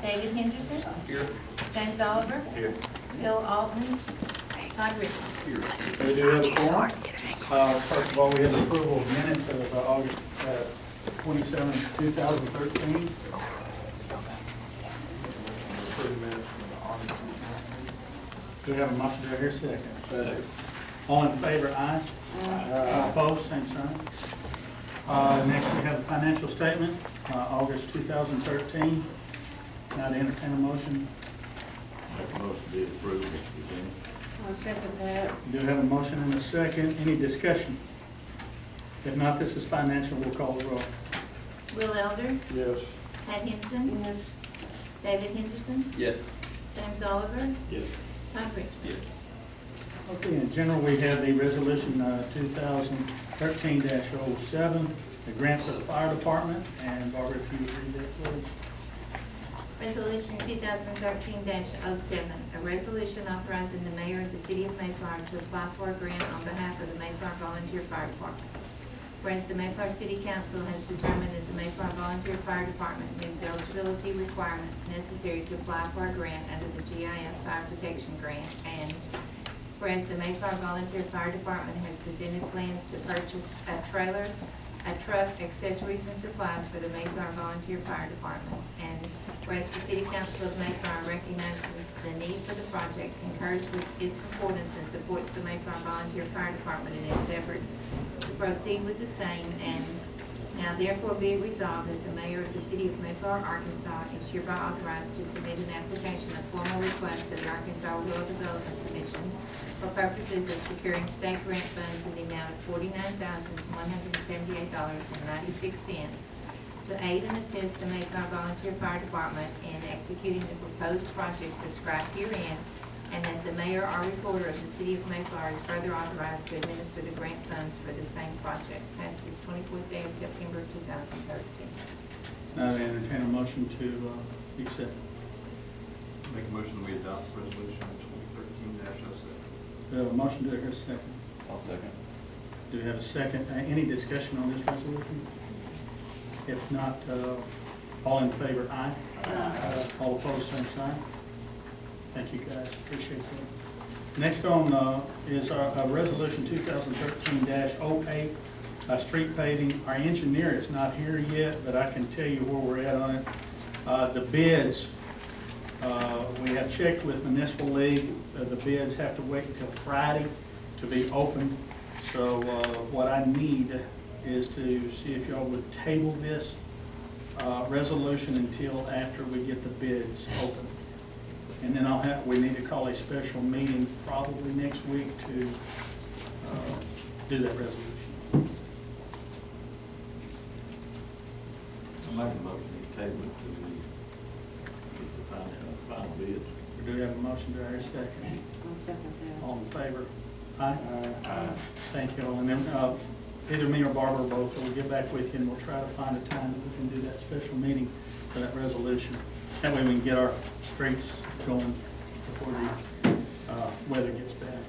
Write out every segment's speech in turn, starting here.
David Henderson. Here. James Oliver. Here. Bill Alton. Todd Richards. Here. We do have a quorum. First of all, we have approval of minutes of August 27, 2013. Do we have a motion? Do I hear a second? Second. All in favor, aye. Opposed, same sign. Next, we have the financial statement, August 2013. Now to entertain a motion. Make a motion to be approved, Mr. Chairman. I'll second that. We do have a motion and a second. Any discussion? If not, this is financial. We'll call the roll. Will Elder. Yes. Pat Henson. Yes. David Henderson. Yes. James Oliver. Yes. Todd Richards. Yes. Okay, in general, we have the resolution 2013-07, the grant for the fire department. And Barbara, if you would read that, please. Resolution 2013-07, a resolution authorizing the mayor of the city of Mayflower to apply for a grant on behalf of the Mayflower Volunteer Fire Department. Whereas the Mayflower City Council has determined that the Mayflower Volunteer Fire Department meets eligibility requirements necessary to apply for a grant under the GIF Fire Protection Grant, and whereas the Mayflower Volunteer Fire Department has presented plans to purchase a trailer, a truck, accessories, and supplies for the Mayflower Volunteer Fire Department, and whereas the City Council of Mayflower recognizes the need for the project, concurs with its importance, and supports the Mayflower Volunteer Fire Department in its efforts to proceed with the same, and now therefore be it resolved that the mayor of the city of Mayflower, Arkansas is hereby authorized to submit an application of formal request to the Arkansas Rural Development Commission for purposes of securing state grant funds in the amount of $49,178.96 to aid and assist the Mayflower Volunteer Fire Department in executing the proposed project described herein, and that the mayor or recorder of the city of Mayflower is further authorized to administer the grant funds for the same project. Passed this 24th day of September 2013. Now to entertain a motion to accept. Make a motion that we adopt resolution 2013-07. Do we have a motion? Do I hear a second? I'll second. Do we have a second? Any discussion on this resolution? If not, all in favor, aye. Aye. All opposed, same sign. Thank you, guys. Appreciate that. Next on is our resolution 2013-08, street paving. Our engineer is not here yet, but I can tell you where we're at on it. The bids, we have checked with Municipal League. The bids have to wait until Friday to be opened. So what I need is to see if y'all would table this resolution until after we get the bids open. And then we need to call a special meeting probably next week to do that resolution. I'll make a motion to table it to get the final bids. Do we have a motion? Do I hear a second? I'll second that. All in favor? Aye. Aye. Thank you all. And then either me or Barbara or both will get back with you, and we'll try to find a time that we can do that special meeting for that resolution. That way we can get our streets going before the weather gets bad.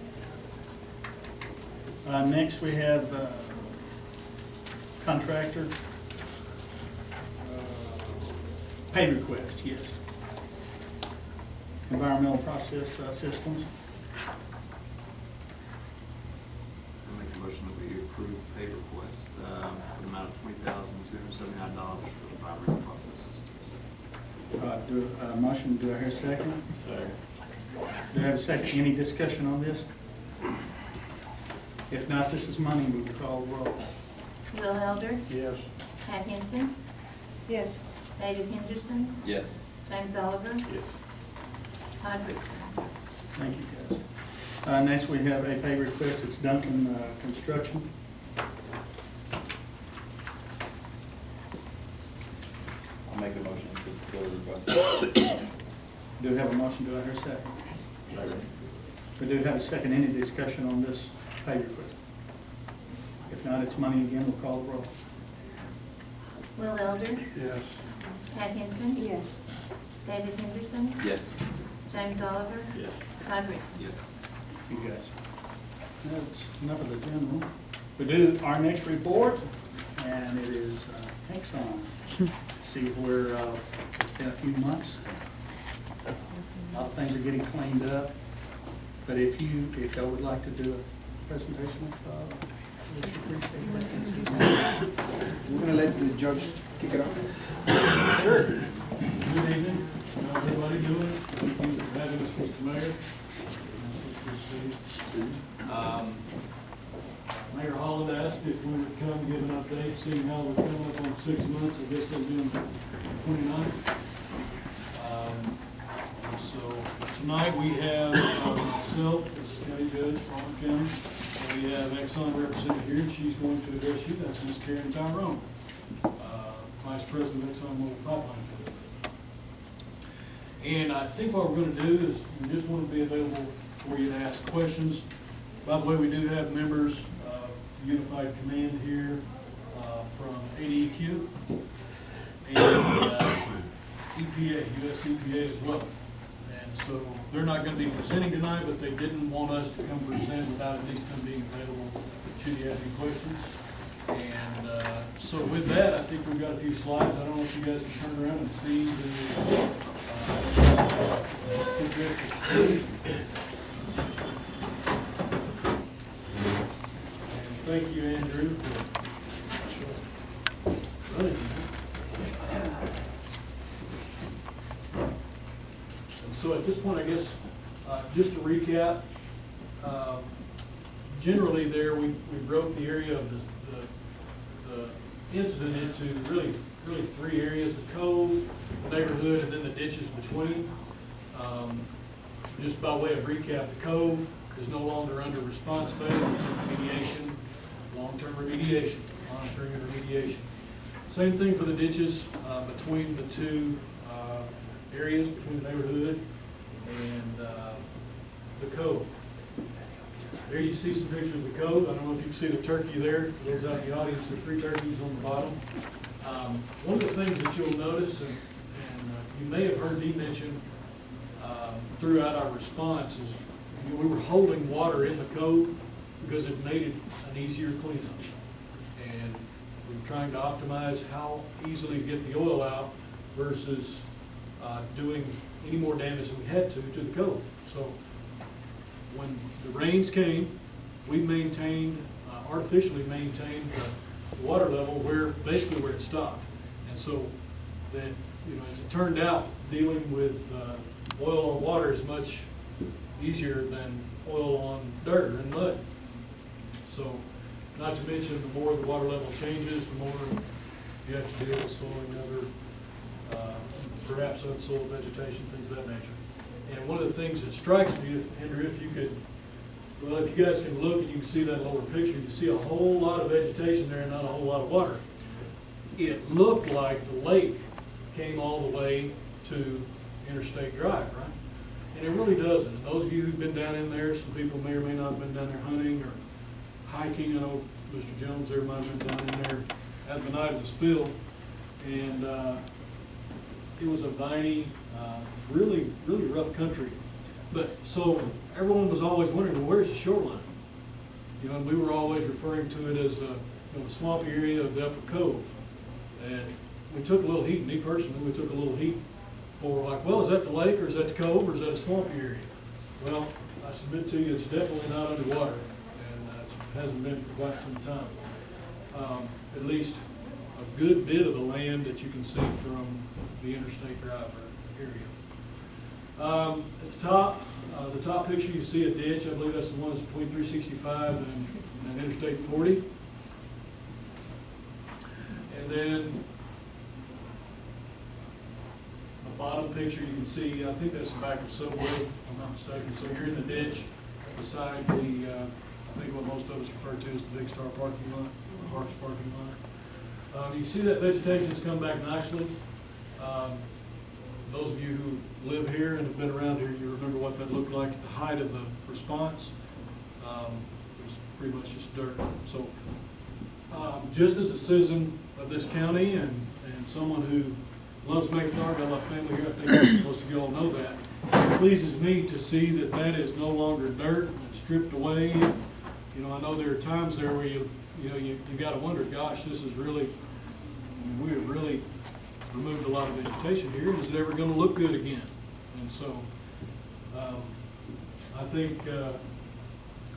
Next we have contractor pay request, yes. Environmental process systems. I'll make a motion that we approve pay request for the amount of $20,279 for the environmental process systems. Motion, do I hear a second? Second. Do I have a second? Any discussion on this? If not, this is money. We will call roll. Will Elder. Yes. Pat Henson. Yes. David Henderson. Yes. James Oliver. Yes. Todd Richards. Thank you, guys. Next, we have a pay request. It's Duncan Construction. I'll make a motion to fill the request. Do we have a motion? Do I hear a second? Second. We do have a second. Any discussion on this pay request? If not, it's money again. We'll call the roll. Will Elder. Yes. Pat Henson. Yes. David Henderson. Yes. James Oliver. Yes. Todd Richards. Yes. You guys. That's enough of the general. We do our next report, and it is Exxon. see where, it's been a few months. A lot of things are getting cleaned up. But if y'all would like to do a presentation of, would you appreciate that? We're gonna let the judge kick it off. Sure. Good evening. How's everybody doing? Thank you for having us, Mr. Mayor. Mayor Holland asked if we would come give an update, seeing how we're coming up on 6 months. I guess they're doing 29. So tonight we have myself, as county judge, Farmer County. We have Exxon represented here, and she's going to address you. That's Ms. Karen Tyrone, Vice President of Exxon Mobil Pipeline. And I think what we're going to do is we just want to be available for you to ask questions. By the way, we do have members of Unified Command here from ADEQ and EPA, US EPA as well. And so they're not going to be presenting tonight, but they didn't want us to come present without at least them being available should you have any questions. And so with that, I think we've got a few slides. I don't know if you guys can turn around and see the thank you, Andrew, for running. And so at this point, I guess, just to recap, generally there we broke the area of the incident into really three areas: the cove, the neighborhood, and then the ditches between. Just by way of recap, the cove is no longer under response phase, it's in remediation, long-term remediation, monitoring and remediation. Same thing for the ditches between the two areas, between the neighborhood and the cove. There you see some pictures of the cove. I don't know if you can see the turkey there. For those out in the audience, there's 3 turkeys on the bottom. One of the things that you'll notice, and you may have heard me mention throughout our response, is we were holding water in the cove because it made it an easier cleanup. And we were trying to optimize how easily to get the oil out versus doing any more damage than we had to the cove. So when the rains came, we maintained, artificially maintained the water level basically where it stopped. And so that, as it turned out, dealing with oil on water is much easier than oil on dirt and mud. So, not to mention, the more the water level changes, the more you have to deal with soil and other, perhaps unsoiled vegetation, things of that nature. And one of the things that strikes me, Andrew, if you guys can look and you can see that lower picture, you see a whole lot of vegetation there and not a whole lot of water. It looked like the lake came all the way to Interstate Drive, right? And it really doesn't. And those of you who've been down in there, some people may or may not have been down there hunting or hiking. I know Mr. Jones there might have been down in there at the night of the spill. And it was a viney, really rough country. But so everyone was always wondering, well, where's the shoreline? And we were always referring to it as the swampy area of the Upper Cove. And we took a little heat, me personally, we took a little heat for like, well, is that the lake or is that the cove or is that a swampy area? Well, I submit to you, it's definitely not underwater, and it hasn't been for quite some time. At least a good bit of the land that you can see from the Interstate Drive area. At the top picture, you see a ditch. I believe that's the one that's between 365 and Interstate 40. And then the bottom picture, you can see, I think that's the back of Subway, if I'm not mistaken. So you're in the ditch beside the, I think what most of us refer to as the Big Star parking lot, or Harps parking lot. You see that vegetation has come back nicely. Those of you who live here and have been around here, you remember what that looked like at the height of the response. It was pretty much just dirt. So just as a citizen of this county and someone who loves Mayflower, got a lot of family here, I think most of you all know that. It pleases me to see that is no longer dirt and stripped away. I know there are times there where you got to wonder, gosh, this is really, we have really removed a lot of vegetation here, and is it ever gonna look good again? And so, I think,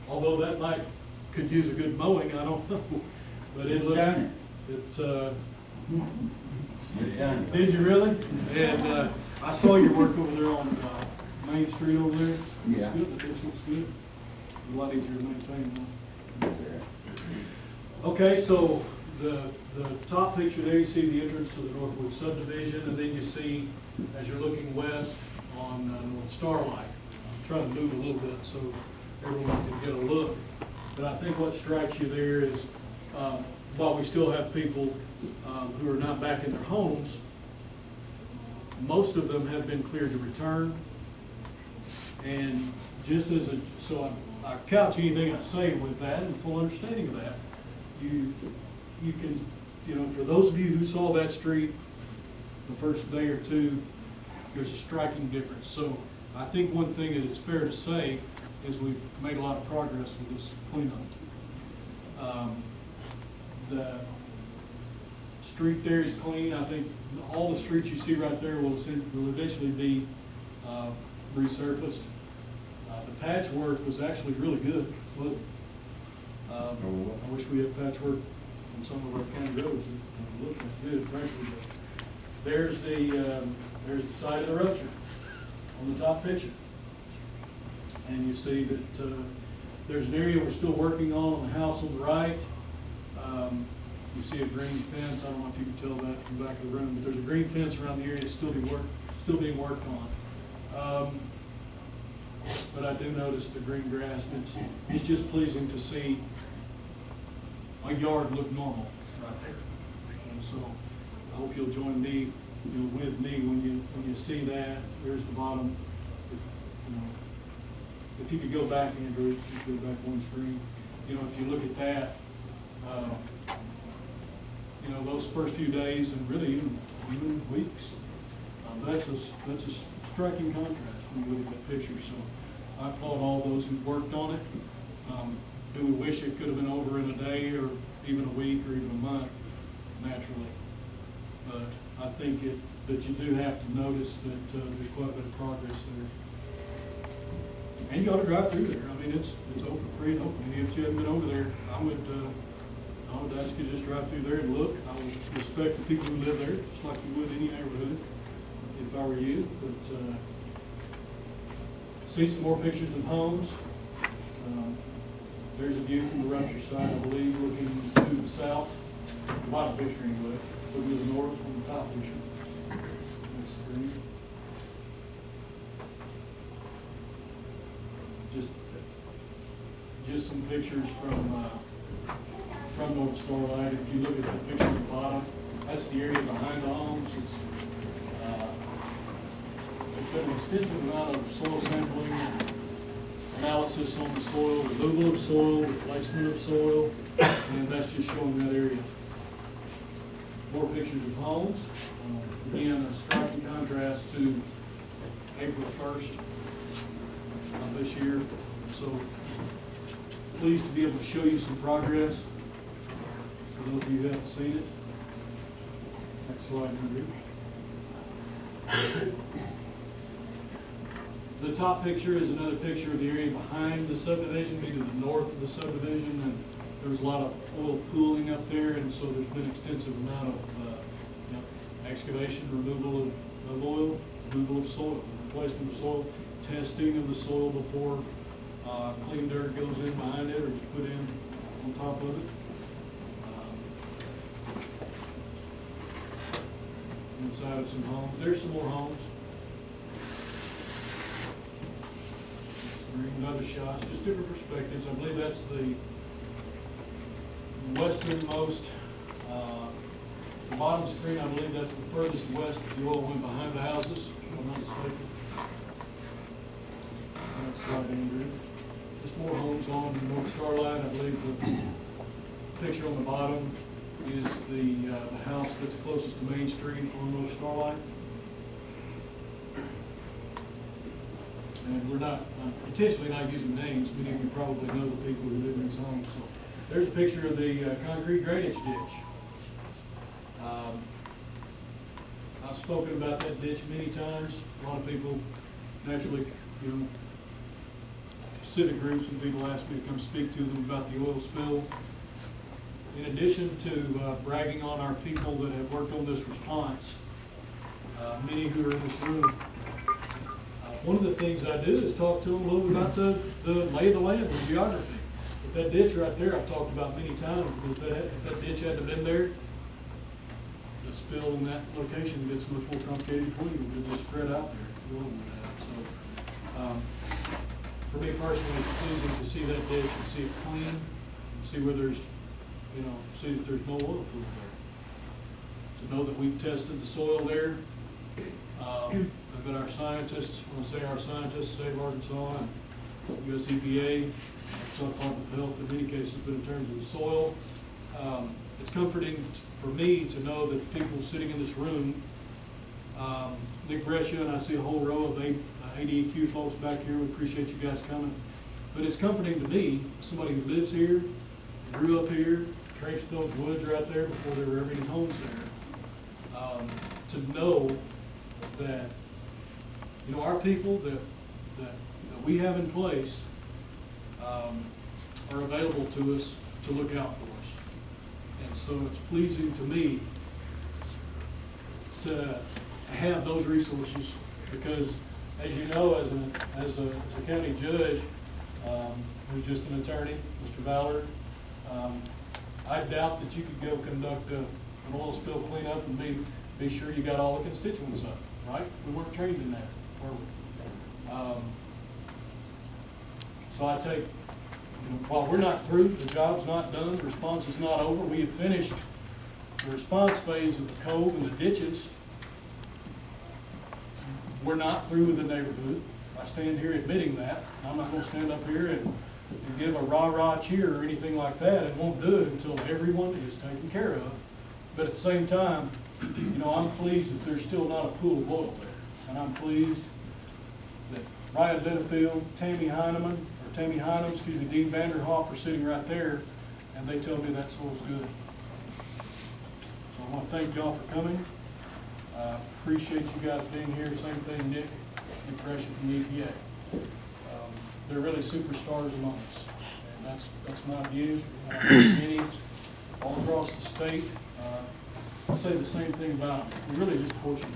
although that could use a good mowing, I don't know, but it looks, it's, did you really? And, I saw your work over there on, Main Street over there. Yeah. Looks good, the ditch looks good. A lot easier to maintain now. Okay, so the top picture there, you see the entrance to the Northwood subdivision, and then you see, as you're looking west on North Starlight. I'm trying to move a little bit so everyone can get a look. But I think what strikes you there is, while we still have people who are not back in their homes, most of them have been cleared to return. And just as so I couch anything I say with that and full understanding of that. You can, for those of you who saw that street the first day or two, there's a striking difference. So I think one thing that it's fair to say is we've made a lot of progress with this cleanup. The street there is clean. I think all the streets you see right there will eventually be resurfaced. The patchwork was actually really good, wasn't it? I wish we had patchwork on some of our county roads. It looked good, frankly. But there's the site of the rupture on the top picture. And you see that there's an area we're still working on the house on the right. You see a green fence. I don't know if you can tell that from the back of the room, but there's a green fence around the area that's still being worked on. But I do notice the green grass. It's just pleasing to see a yard look normal right there. And so I hope you'll join me, with me when you see that. There's the bottom. If you could go back, Andrew, if you could go back one screen. If you look at that, those first few days and really even weeks, that's a striking contrast when you look at that picture. So I applaud all those who worked on it. Do we wish it could have been over in a day or even a week or even a month? Naturally. But I think that you do have to notice that there's quite a bit of progress there. And you ought to drive through there. I mean, it's open, free and open. And if you haven't been over there, I would ask you to just drive through there and look. I would respect the people who live there, just like you would any neighborhood, if I were you. But see some more pictures of homes. There's a view from the rupture side, I believe, looking to the south. The bottom picture anyway. Looking to the north from the top picture. Next screen. Just some pictures from North Starlight. If you look at the picture at the bottom, that's the area behind the homes. There's been an extensive amount of soil sampling, analysis on the soil, removal of soil, replacement of soil, and that's just showing that area. More pictures of homes. Again, a striking contrast to April 1st of this year. So pleased to be able to show you some progress. For those of you who haven't seen it. Next slide, Andrew. The top picture is another picture of the area behind the subdivision, to the north of the subdivision, and there was a lot of oil pooling up there, and so there's been an extensive amount of excavation, removal of oil, removal of soil, replacement of soil, testing of the soil before clean dirt goes in behind it or is put in on top of it. Inside of some homes. There's some more homes. Another shots, just different perspectives. I believe that's the westernmost, the bottom screen, I believe that's the furthest west the oil went behind the houses, if I'm not mistaken. Next slide, Andrew. Just more homes on North Starlight. I believe the picture on the bottom is the house that's closest to Main Street on North Starlight. And we're not, intentionally not using names, but you probably know the people who live in these homes. So there's a picture of the concrete drainage ditch. I've spoken about that ditch many times. A lot of people naturally, you know, civic groups and people ask me to come speak to them about the oil spill. In addition to bragging on our people that have worked on this response, many who are in this room, one of the things I do is talk to them a little about the lay of the land, the geography. If that ditch right there, I've talked about many times, if that ditch hadn't been there, the spill in that location gets much more complicated for you, it just spread out there. The oil would have. So, for me personally, it's pleasing to see that ditch and see it clean, and see where there's, you know, see that there's no oil pool there. To know that we've tested the soil there, that our scientists, when I say our scientists, State of Arkansas and US EPA, some Department of Health in many cases, but in terms of the soil, it's comforting for me to know that the people sitting in this room, Nick Brescia, and I see a whole row of ADEQ folks back here, we appreciate you guys coming. But it's comforting to me, somebody who lives here, grew up here, traipsed those woods right there before there were ever any homes there, to know that, you know, our people that we have in place are available to us to look out for us. And so it's pleasing to me to have those resources because, as you know, as a county judge, who's just an attorney, Mr. Ballard, I doubt that you could go conduct an oil spill cleanup and be sure you got all the constituents up, right? We weren't trained in that, were we? So I take, you know, while we're not through, the job's not done, the response is not over, we have finished the response phase of the cove and the ditches. We're not through with the neighborhood. I stand here admitting that. I'm not going to stand up here and give a rah-rah cheer or anything like that. It won't do it until everyone is taken care of. But at the same time, you know, I'm pleased that there's still not a pool of oil there. And I'm pleased that Ryan Benefield, Tammy Heineman, Dean Vanderhoff are sitting right there, and they tell me that soil's good. So I want to thank y'all for coming. Appreciate you guys being here. Same thing, Nick, impression from the EPA. They're really superstars among us, and that's my view. Many all across the state say the same thing about them. We're really just fortunate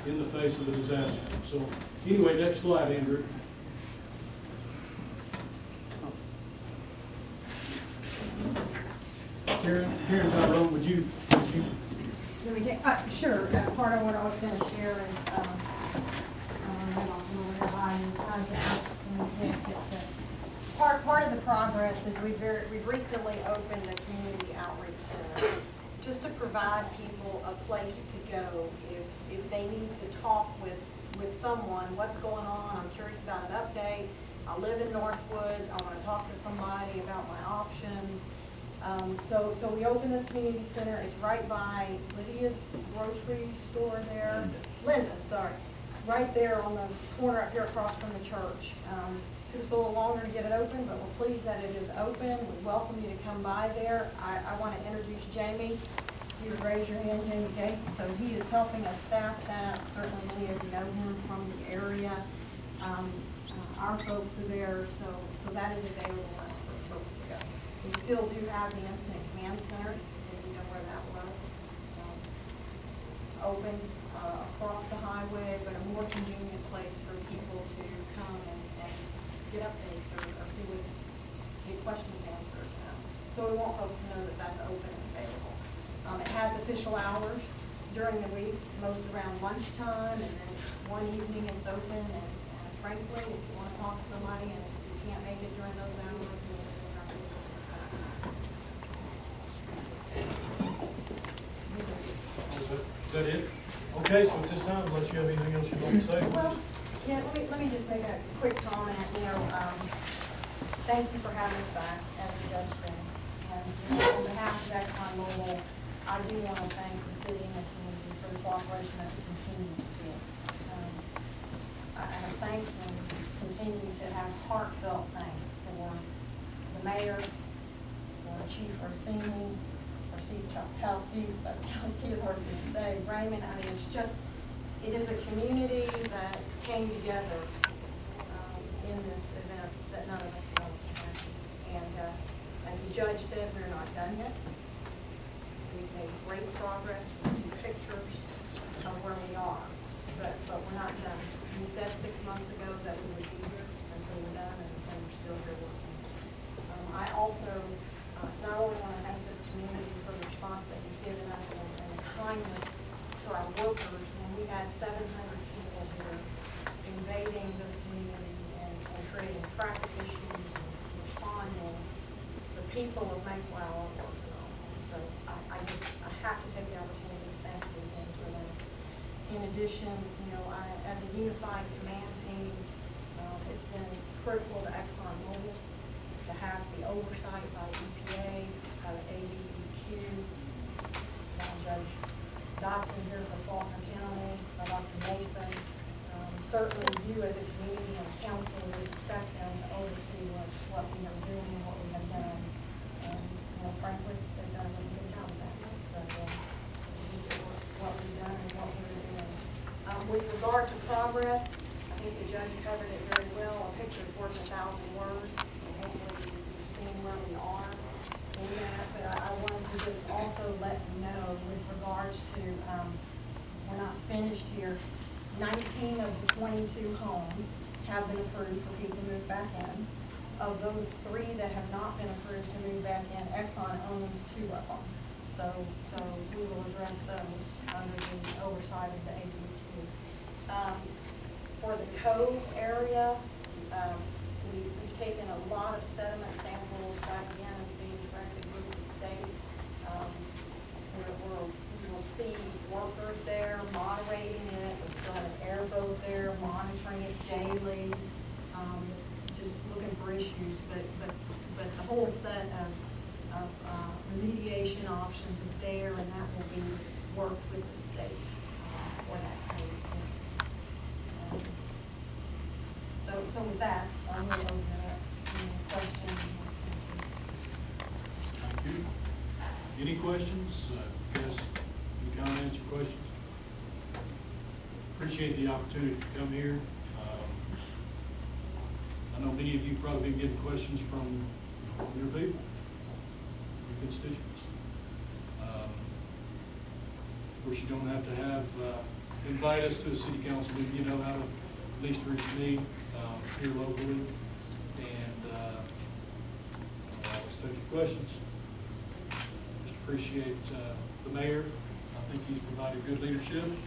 in the face of a disaster. So anyway, next slide, Andrew. Karen Tyrone, would you? Let me take, sure, part of what I was going to share is, part of the progress is we've recently opened a community outreach center just to provide people a place to go if they need to talk with someone, what's going on, I'm curious about an update, I live in Northwoods, I want to talk to somebody about my options. So we opened this community center. It's right by Lydia's grocery store there. Linda's, sorry. Right there on the corner up here across from the church. Took us a little longer to get it open, but we're pleased that it is open. We welcome you to come by there. I want to introduce Jamie. You would raise your hand, Jamie Gates. So he is helping us staff that. Certainly many of you know him from the area. Our folks are there, so that is available for folks to go. We still do have the Incident Command Center, if you know where that was, open across the highway, but a more convenient place for people to come and get updates or get questions answered. So we want folks to know that that's open and available. It has official hours during the week, most around lunchtime, and then one evening it's open. And frankly, if you want to talk to somebody and you can't make it during those hours, Is that it? Okay, so at this time, unless you have anything else you'd like to say. Well, yeah, let me just make a quick comment. You know, thank you for having us back, as the judge said. And you know, on behalf of ExxonMobil, I do want to thank the city and the community for the cooperation that we continue to do. I have thanks and continue to have heartfelt thanks for the mayor, for Chief Orsini, for Chief Chopkowski is hard to say, Raymond, I mean, it's just, it is a community that came together in this event that none of us wanted to happen. And as the judge said, we're not done yet. We've made great progress. We see pictures of where we are, but we're not done. We said 6 months ago that we would be here until we're done, and we're still here working. I also not only want to thank this community for the response that you've given us and the kindness to our workers. When we had 700 people here invading this community and creating traffic issues and responding, the people of Mayflower are working on it. So I have to take the opportunity to thank you again for that. In addition, as a unified command team, it's been critical to ExxonMobil to have the oversight by EPA, by the ABEQ, Judge Dotson here for Faulkner County, by Dr. Mason. Certainly you as a community and council would expect them to oversee what we are doing and what we have done. And frankly, they've done a really good job of that. So what we've done and what we're doing. With regard to progress, I think the judge covered it very well. A picture is worth 1,000 words. So hopefully you've seen where we are in that. But I wanted to just also let you know with regards to, we're not finished here. 19 of the 22 homes have been approved for people to move back in. Of those 3 that have not been approved to move back in, Exxon owns 2 of them. So we will address those under the oversight of the ABQ. For the Cove area, we've taken a lot of sediment samples. That again is being directed with the state. We will see workers there moderating it. We still have an airboat there monitoring it daily, just looking for issues. But the whole set of remediation options is there, and that will be worked with the state for that code. So with that, I will open it up. Any questions? Thank you. Any questions? Yes, any comments or questions? Appreciate the opportunity to come here. I know many of you probably been getting questions from your people, your constituents. Of course, you don't have to invite us to a city council meeting. You know how to at least reach me here locally, and I'll always take your questions. Just appreciate the mayor. I think he's provided good leadership. You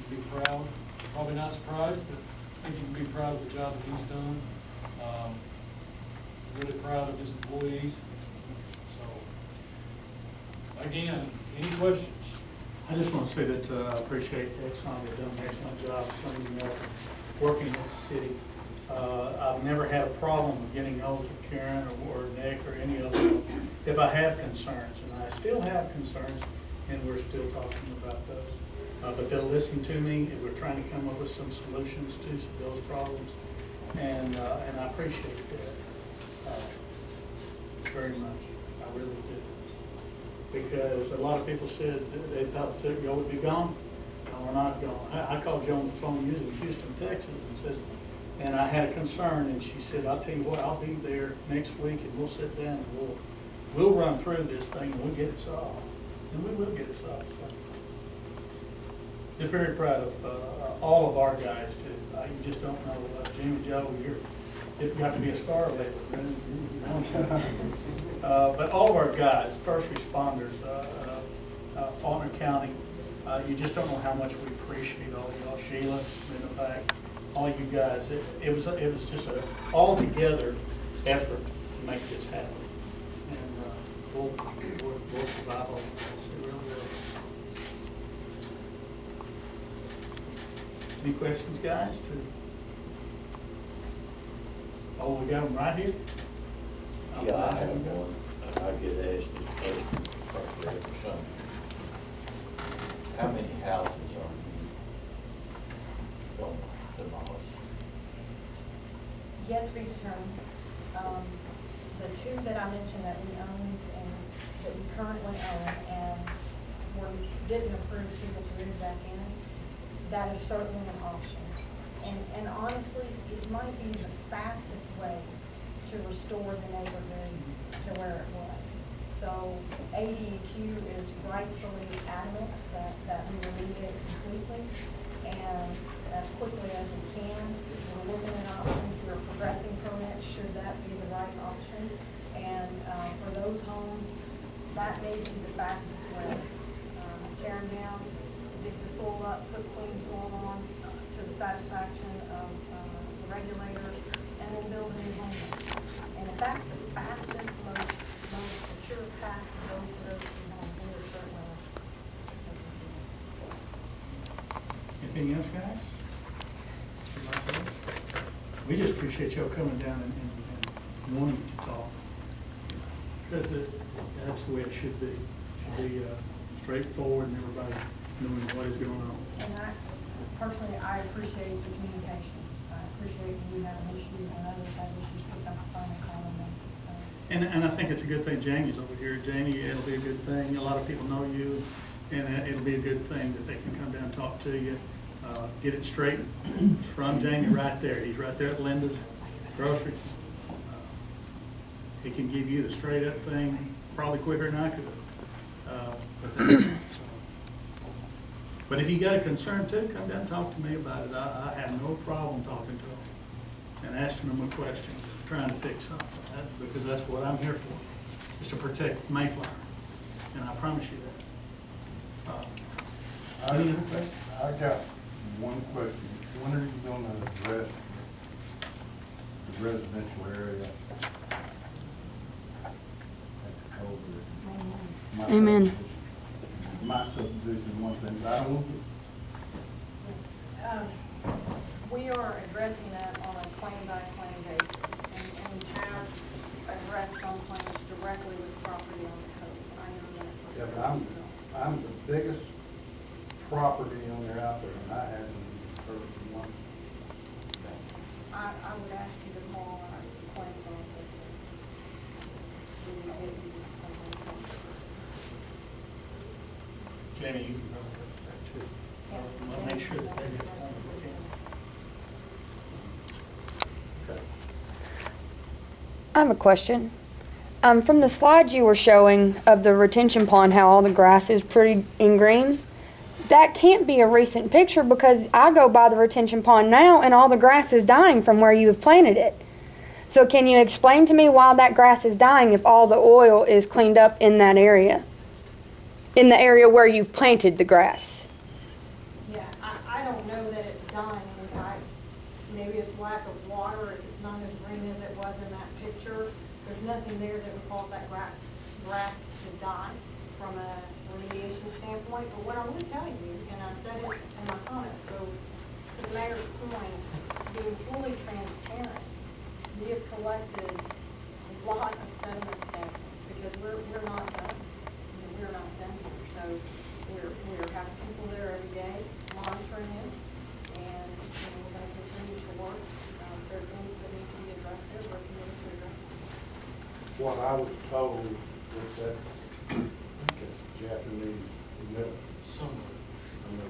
can be proud. Probably not surprised, but I think you can be proud of the job that he's done. Really proud of his employees. So, again, any questions? I just want to say that I appreciate Exxon. They've done an excellent job of cleaning up, working with the city. I've never had a problem with getting hold of Karen or Nick or any of them if I have concerns, and I still have concerns, and we're still talking about those. But they'll listen to me, and we're trying to come up with some solutions to those problems, and I appreciate that very much. I really do. Because a lot of people said they thought that y'all would be gone. No, we're not gone. I called you on the phone, you was in Houston, Texas, and said, and I had a concern, and she said, I'll tell you what, I'll be there next week, and we'll sit down, and we'll run through this thing, and we'll get it solved. And we will get it solved. So. Just very proud of all of our guys, too. You just don't know, Jimmy Joe, you've got to be a star lately, right? But all of our guys, first responders, Faulkner County, you just don't know how much we appreciate all of y'all. Sheila in the back, all you guys. It was just an all-together effort to make this happen, and we'll survive all this. It really will. Any questions, guys? Oh, we got them right here. Yeah, I have one. I get asked this question probably every summer. How many houses are going to demolish? Yet to be determined. the two that I mentioned that we own and that we currently own and didn't approve people to move back in, that is certainly an option. And honestly, it might be the fastest way to restore the neighborhood to where it was. So ADQ is rightfully adamant that we remediate it completely and as quickly as we can. We're looking at options, we're progressing permits, should that be the right option. And for those homes, that may be the fastest way. Tear them down, dig the soil up, put clean soil on to the satisfaction of the regulators, and then build a new home. And if that's the fastest, most secure path to go for those two homes, we are certainly. Anything else, guys? We just appreciate y'all coming down and wanting to talk. Because that's the way it should be. It should be straightforward and everybody knowing what is going on. And personally, I appreciate the communications. I appreciate you have an issue and others have issues, pick up the phone and call them. And I think it's a good thing Jamie's over here. Jamie, it'll be a good thing. A lot of people know you, and it'll be a good thing that they can come down and talk to you, get it straight from Jamie right there. He's right there at Linda's Grocery. He can give you the straight up thing probably quicker than I could. But if you got a concern too, come down and talk to me about it. I have no problem talking to them and asking them a question, trying to fix something, because that's what I'm here for, is to protect Mayflower. And I promise you that. Any other questions? I got one question. When are you going to address the residential area at the Culver? Amen. My subdivision, one thing, but I don't, We are addressing that on a claim-by-claim basis, and we have addressed some claims directly with property on the code. I know that. yeah, but I'm the biggest property owner out there, and I haven't heard from one. I would ask you to call our claims office and we will get you something. Jamie, you can probably look at that too. I'll make sure that that gets done if we can. Okay. I have a question. From the slides you were showing of the retention pond, how all the grass is pretty in green, that can't be a recent picture because I go by the retention pond now and all the grass is dying from where you have planted it. So can you explain to me why that grass is dying if all the oil is cleaned up in that area? In the area where you've planted the grass? Yeah, I don't know that it's dying. Maybe it's lack of water, if it's not as green as it was in that picture. There's nothing there that would cause that grass to die from a remediation standpoint. But what I would tell you, and I said it in my comments, so to the mayor's point, being fully transparent, we have collected a lot of sediment samples because we're not done. We're not done here. So we're having people there every day monitoring it, and we're going to continue to work. If there's things that need to be addressed there, we're committed to addressing them. What I was told was that it's Japanese milk, Somewhere. and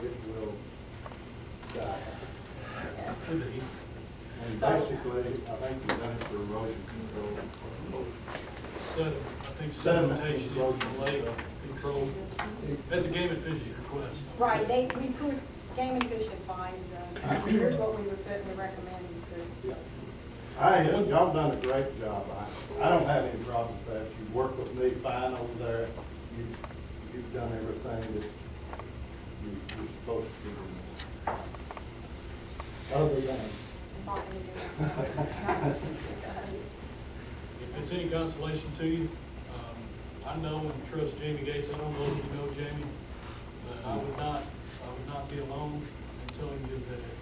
it will die. Could be. And So- basically, I think we've done it for erosion control. I think sedimentation Sediment in the lake control, at the Game and Fish's request. Right, we put, Game and Fish advised us, here's what we would put and recommend you put. Y'all done a great job. I don't have any problems with that. You work with me fine over there. You've done everything that you're supposed to do. Other than, If it's any consolation to you, I know and trust Jamie Gates. I don't know if you know Jamie, but I would not be alone in telling you that if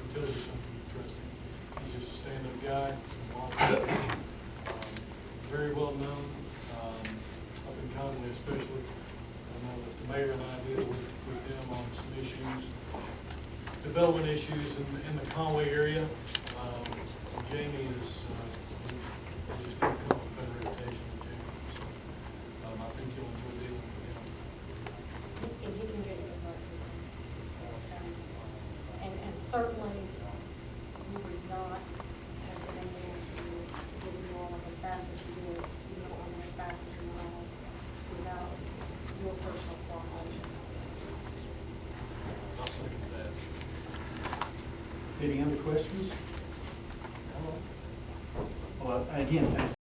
he tells you something, you trust him. He's just a stand-up guy, very well known, up in Conway especially. I know that the mayor and I deal with them on some issues, development issues in the Conway area. Jamie is just gonna come with better reputation in general. So, I think you'll enjoy dealing with him. And he can get it right. And certainly, we would not have been able to get you all as fast as you did, you know, almost as fast as you are, without your personal cooperation. I'll second that. Any other questions? Well, again, thank